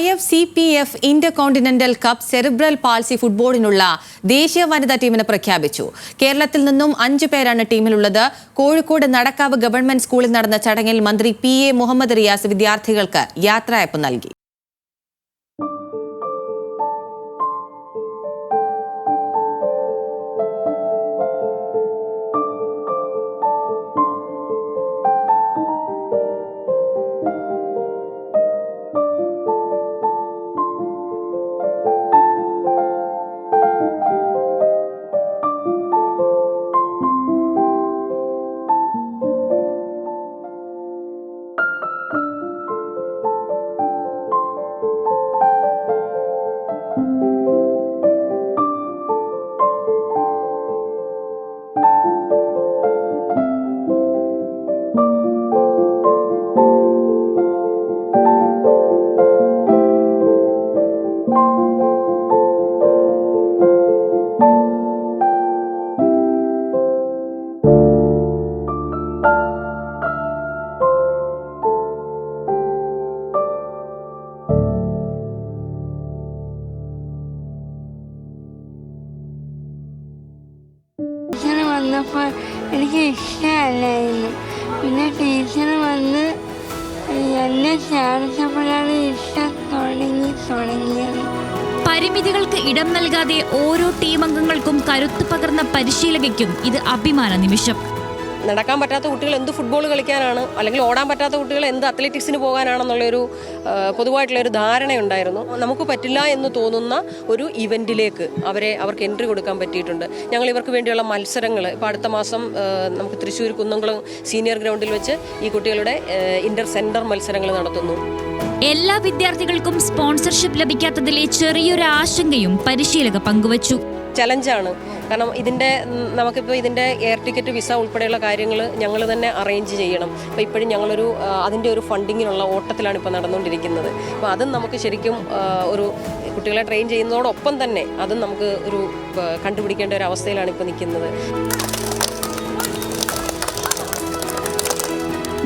IFCPF intercontinental cup cerebral palsy ഫുട്ബോളിനുള്ള ദേശീയ വനിതാ ടീമിനെ പ്രഖ്യാപിച്ചു. കേരളത്തിൽ നിന്നും 5 പേരാണ് ടീമിലുള്ളത്. കോഴിക്കോട് നടക്കാവ് ഗവൺമെന്റ് സ്കൂളിൽ നടന്ന ചടങ്ങിൽ മന്ത്രി PA മുഹമ്മദ് റിയാസ് വിദ്യാർത്ഥികൾക്ക് യാത്രയയപ്പ് നൽകി. വന്നപ്പോൾ എനിക്ക് ഇഷ്ടമല്ലായിരുന്നു. പിന്നെ ടീച്ചർ വന്ന് എന്നെ ചേർത്തപ്പോഴാണ് ഇഷ്ടം തുടങ്ങിയത്. പരിമിതികൾക്ക് ഇടം നൽകാതെ ഓരോ ടീമംഗങ്ങൾക്കും കരുത്ത് പകർന്ന പരിശീലകയ്ക്കും ഇത് അഭിമാന നിമിഷം. നടക്കാൻ പറ്റാത്ത കുട്ടികൾ എന്ത് ഫുട്ബോൾ കളിക്കാനാണ്, അല്ലെങ്കിൽ ഓടാൻ പറ്റാത്ത കുട്ടികൾ എന്ത് അത്ലറ്റിക്സിന് പോകാനാണെന്നുള്ളൊരു പൊതുവായിട്ടുള്ളൊരു ധാരണയുണ്ടായിരുന്നു. നമുക്ക് പറ്റില്ല എന്ന് തോന്നുന്ന ഒരു ഇവൻറ്റിലേക്ക് അവർക്ക് എൻട്രി കൊടുക്കാൻ പറ്റിയിട്ടുണ്ട്. ഞങ്ങൾ ഇവർക്ക് വേണ്ടിയുള്ള മത്സരങ്ങൾ ഇപ്പോൾ അടുത്ത മാസം നമുക്ക് തൃശ്ശൂർ കുന്നംകുളം സീനിയർ ഗ്രൗണ്ടിൽ വെച്ച് ഈ കുട്ടികളുടെ ഇന്റർ സെൻറ്റർ മത്സരങ്ങൾ നടത്തുന്നു. എല്ലാ വിദ്യാർത്ഥികൾക്കും സ്പോൺസർഷിപ്പ് ലഭിക്കാത്തതിലെ ചെറിയൊരു ആശങ്കയും പരിശീലക പങ്കുവച്ചു. ചലഞ്ചാണ്. കാരണം നമുക്കിപ്പോൾ ഇതിൻ്റെ എയർ ടിക്കറ്റ്, വിസ ഉൾപ്പെടെയുള്ള കാര്യങ്ങൾ ഞങ്ങൾ തന്നെ അറേഞ്ച് ചെയ്യണം. അപ്പോൾ ഇപ്പോഴും ഞങ്ങളൊരു അതിൻ്റെ ഒരു ഫണ്ടിങ്ങിനുള്ള ഓട്ടത്തിലാണ് ഇപ്പോൾ നടന്നുകൊണ്ടിരിക്കുന്നത്. അപ്പോൾ അതും നമുക്ക് ശരിക്കും ഒരു കുട്ടികളെ ട്രെയിൻ ചെയ്യുന്നതോടൊപ്പം തന്നെ അതും നമുക്ക് ഒരു കണ്ടുപിടിക്കേണ്ട ഒരു അവസ്ഥയിലാണ് ഇപ്പോൾ നിൽക്കുന്നത്.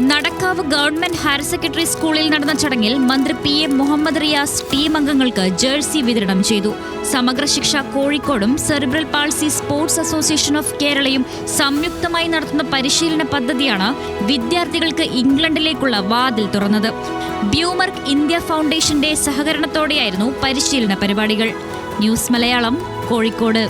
നടക്കാവ് ഗവൺമെന്റ് ഹയർ സെക്കൻഡറി സ്കൂളിൽ നടന്ന ചടങ്ങിൽ മന്ത്രി PA മുഹമ്മദ് റിയാസ് ടീം അംഗങ്ങൾക്ക് ജേഴ്സി വിതരണം ചെയ്തു. സമഗ്ര ശിക്ഷ കോഴിക്കോടും cerebral palsy sports association of കേരളയും സംയുക്തമായി നടത്തുന്ന പരിശീലന പദ്ധതിയാണ് വിദ്യാർത്ഥികൾക്ക് ഇംഗ്ലണ്ടിലേക്കുള്ള വാതിൽ തുറന്നത്. ബ്യൂമർക്ക് ഇന്ത്യ ഫൗണ്ടേഷന്റെ സഹകരണത്തോടെയായിരുന്നു പരിശീലന പരിപാടികൾ. ന്യൂസ് മലയാളം, കോഴിക്കോട്.